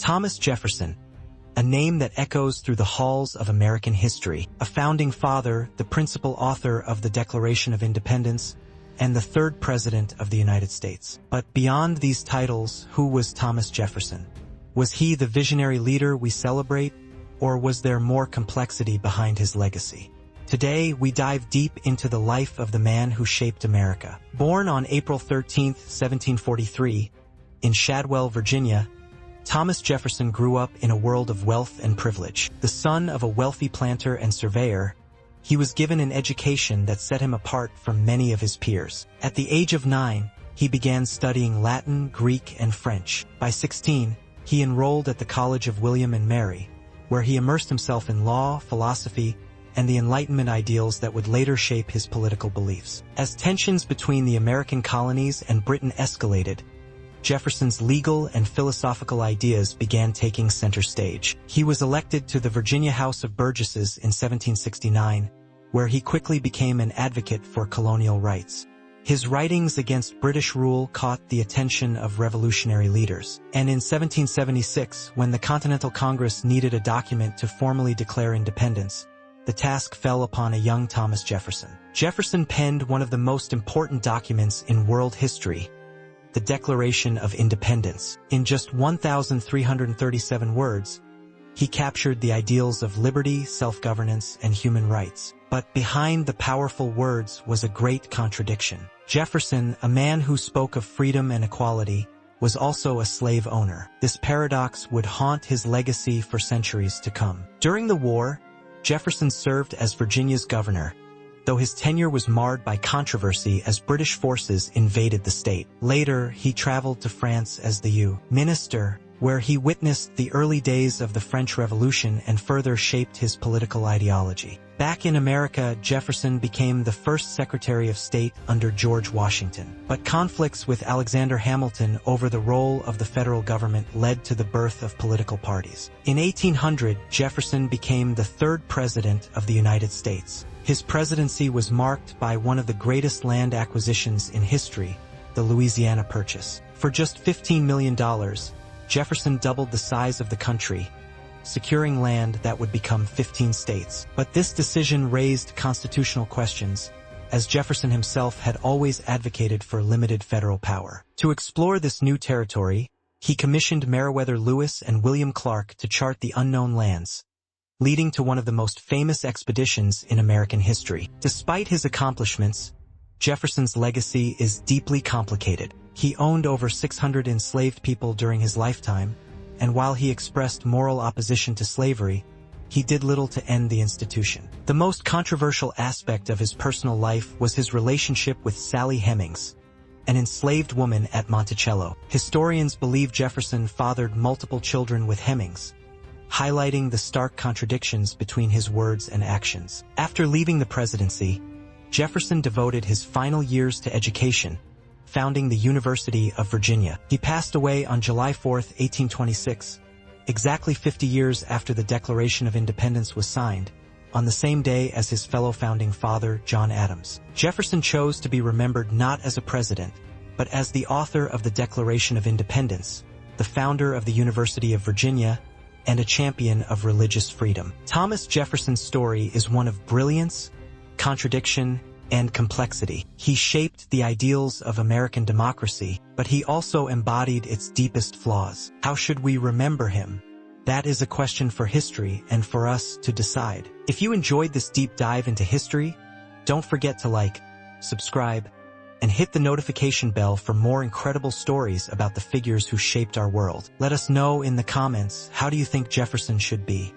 Thomas Jefferson, a name that echoes through the halls of American history, a founding father, the principal author of the Declaration of Independence, and the third president of the United States. But beyond these titles, who was Thomas Jefferson? Was he the visionary leader we celebrate, or was there more complexity behind his legacy? Today, we dive deep into the life of the man who shaped America. Born on April 13, 1743, in Shadwell, Virginia, Thomas Jefferson grew up in a world of wealth and privilege. The son of a wealthy planter and surveyor, he was given an education that set him apart from many of his peers. At the age of 9, he began studying Latin, Greek, and French. By 16, he enrolled at the College of William and Mary, where he immersed himself in law, philosophy, and the Enlightenment ideals that would later shape his political beliefs. As tensions between the American colonies and Britain escalated, Jefferson's legal and philosophical ideas began taking center stage. He was elected to the Virginia House of Burgesses in 1769, where he quickly became an advocate for colonial rights. His writings against British rule caught the attention of revolutionary leaders. And in 1776, when the Continental Congress needed a document to formally declare independence, the task fell upon a young Thomas Jefferson. Jefferson penned one of the most important documents in world history, the Declaration of Independence. In just 1,337 words, he captured the ideals of liberty, self-governance, and human rights. But behind the powerful words was a great contradiction. Jefferson, a man who spoke of freedom and equality, was also a slave owner. This paradox would haunt his legacy for centuries to come. During the war, Jefferson served as Virginia's governor, though his tenure was marred by controversy as British forces invaded the state. Later, he traveled to France as the minister, where he witnessed the early days of the French Revolution and further shaped his political ideology. Back in America, Jefferson became the first Secretary of State under George Washington. But conflicts with Alexander Hamilton over the role of the federal government led to the birth of political parties. In 1800, Jefferson became the third president of the United States. His presidency was marked by one of the greatest land acquisitions in history, the Louisiana Purchase. For just $15 million, Jefferson doubled the size of the country, securing land that would become 15 states. But this decision raised constitutional questions, as Jefferson himself had always advocated for limited federal power. To explore this new territory, he commissioned Meriwether Lewis and William Clark to chart the unknown lands, leading to one of the most famous expeditions in American history. Despite his accomplishments, Jefferson's legacy is deeply complicated. He owned over 600 enslaved people during his lifetime, and while he expressed moral opposition to slavery, he did little to end the institution. The most controversial aspect of his personal life was his relationship with Sally Hemings, an enslaved woman at Monticello. Historians believe Jefferson fathered multiple children with Hemings, highlighting the stark contradictions between his words and actions. After leaving the presidency, Jefferson devoted his final years to education, founding the University of Virginia. He passed away on July 4, 1826, exactly 50 years after the Declaration of Independence was signed, on the same day as his fellow founding father, John Adams. Jefferson chose to be remembered not as a president, but as the author of the Declaration of Independence, the founder of the University of Virginia, and a champion of religious freedom. Thomas Jefferson's story is one of brilliance, contradiction, and complexity. He shaped the ideals of American democracy, but he also embodied its deepest flaws. How should we remember him? That is a question for history and for us to decide. If you enjoyed this deep dive into history, don't forget to like, subscribe, and hit the notification bell for more incredible stories about the figures who shaped our world. Let us know in the comments, how do you think Jefferson should be?